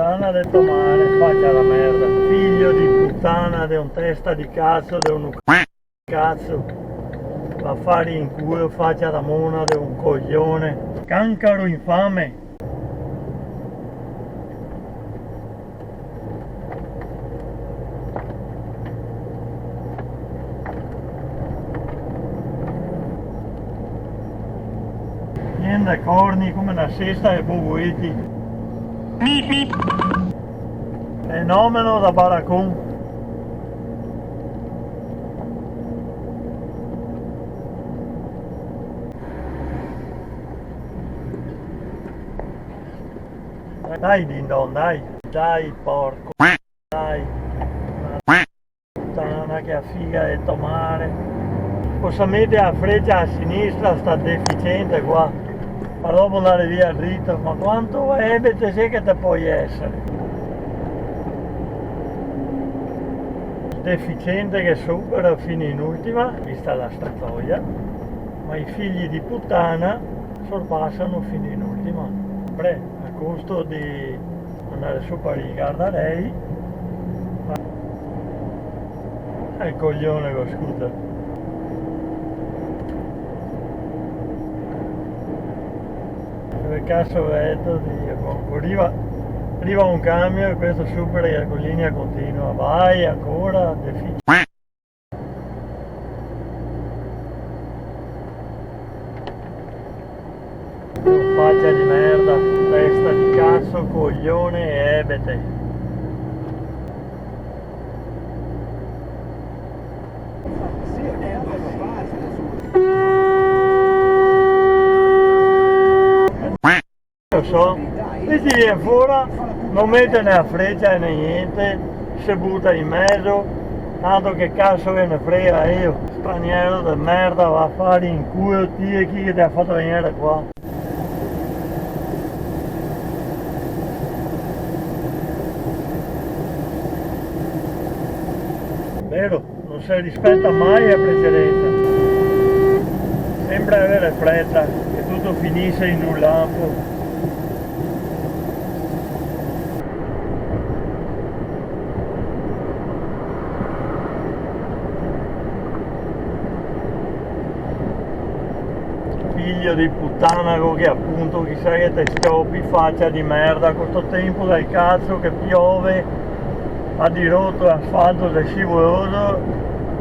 puttana de tomare, faccia la merda. Figlio di puttana de un testa di cazzo, de un cazzo. Va a fare in culo, faccia la mona de un coglione. Cancaro infame. Niente corni come una cesta e bubuiti. Fenomeno da baracon. Dai Dindon, dai porco, dai, una puttana che ha figa e tomare. Cosa mette a freccia a sinistra sta deficiente qua, ma dopo andare via dritto, ma quanto ebete sei che te puoi essere? Deficiente che supera fino in ultima, vista la statoia, ma i figli di puttana sorpassano fino in ultima. Bre, a costo di andare su per riguardare lei, il coglione con scooter. Dove cazzo vedo di arriva un camion e questo supera con linea continua, vai ancora, faccia di merda, testa di cazzo, coglione e ebete. Lo so, e ti viene fuori, non mette né a freccia né niente, si butta in mezzo, tanto che cazzo che ne frega io, straniero di merda, va a fare in culo, ti e chi che ti ha fatto venire qua. Vero, non si rispetta mai la precedenza, sembra avere fretta, che tutto finisce in un lampo. Figlio di puttana che appunto chissà che te scoppi, faccia di merda, con sto tempo del cazzo che piove, ha dirotto l'asfalto del scivoloso,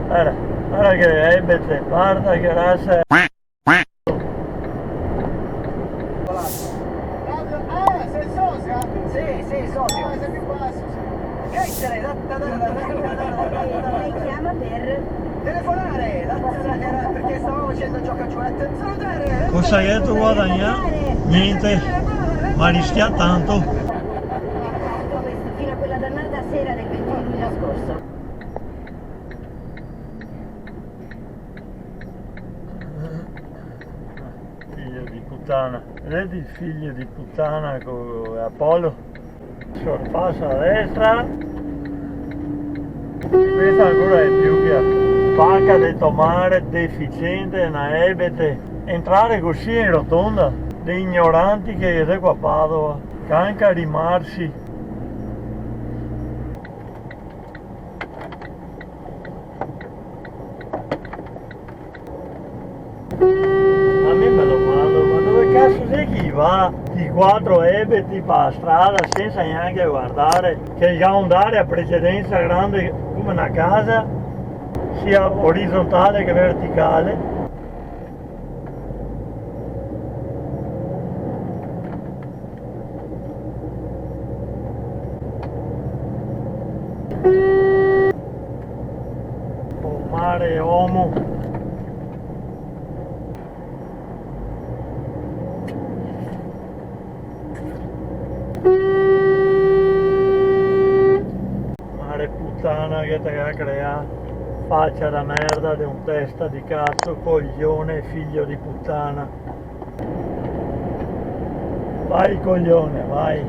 guarda che ebete, guarda che razza. Sei socio? Sì, socio. Sei più basso. Lei chiama per Telefonare, perché stavamo facendo giocaciuette. Salutare! Cosa hai detto guadagnare? Niente, ma rischia tanto. fino a quella dannata sera del 21 luglio scorso. Figlio di puttana, vedi il figlio di puttana con Apollo? Sorpassa a destra, questa ancora è più che pacca di tomare, deficiente, una ebete, entrare così in rotonda, dei ignoranti che sei qua a Padova, canca rimarsi. A me me lo mando, ma dove cazzo sei chi va? Di quattro ebeti per la strada senza neanche guardare, che già un'area a precedenza grande come una casa, sia orizzontale che verticale. Oh, mare uomo. Mare puttana che te ha creato. Faccia da merda di un testa di cazzo, coglione, figlio di puttana. Vai coglione, vai.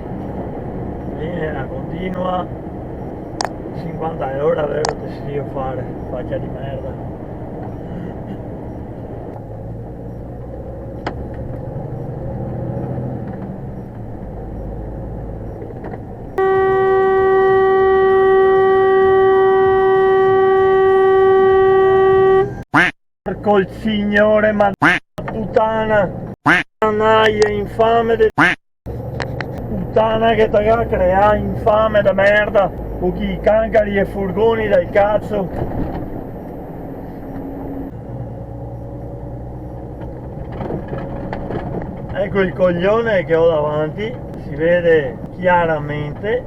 Linea continua. 50 euro vero ti si io fare, faccia di merda. col signore, ma puttana, naia infame de puttana che ti ha creato, infame da merda, con chi cancari e furgoni del cazzo. Ecco il coglione che ho davanti, si vede chiaramente,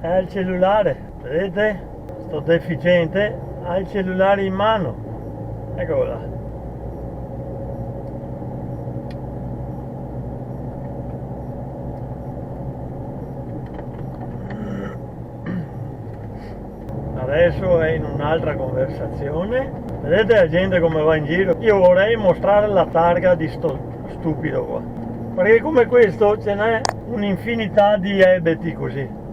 è il cellulare, vedete? Sto deficiente ha il cellulare in mano, eccolo là. Adesso è in un'altra conversazione, vedete la gente come va in giro? Io vorrei mostrare la targa di sto stupido qua, perché come questo ce n'è un'infinità di ebeti così.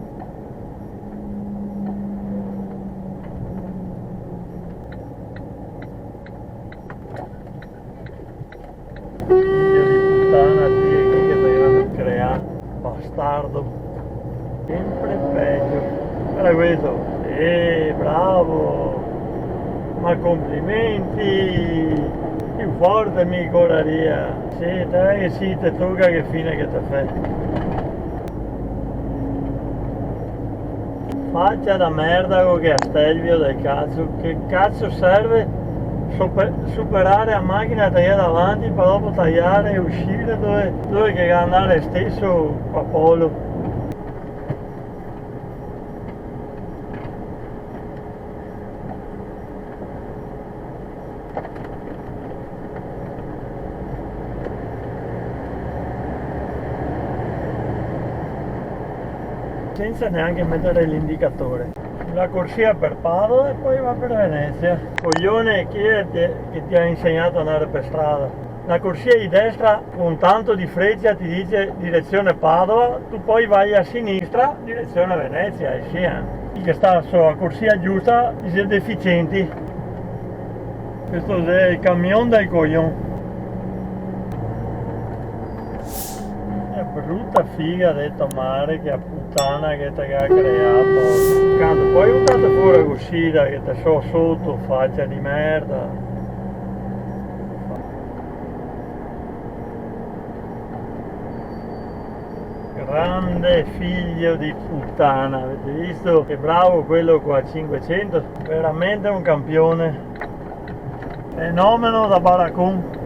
Figlio di puttana, che ti hanno creato, bastardo, sempre peggio. Guarda questo, bravo, ma complimenti, più forte mi coraria. Sì, te sì, te tocca che fine che te fai. Faccia da merda con che astelvio del cazzo, che cazzo serve superare a macchina, tagliare davanti per dopo tagliare e uscire dove che andare stesso a polo. Senza neanche mettere l'indicatore. La corsia per Padova e poi va per Venezia. Coglione, chi è che ti ha insegnato ad andare per strada? La corsia di destra con tanto di freccia ti dice direzione Padova, tu poi vai a sinistra direzione Venezia e sia. Chi che sta sulla corsia giusta dice deficienti. Questo è il camion del coglione. Brutta figa detto mare che a puttana che ti ha creato. Quando poi un dato fuori uscita che ti so sotto faccia di merda. Grande figlio di puttana, avete visto che bravo quello qua 500, veramente un campione, fenomeno da baracon.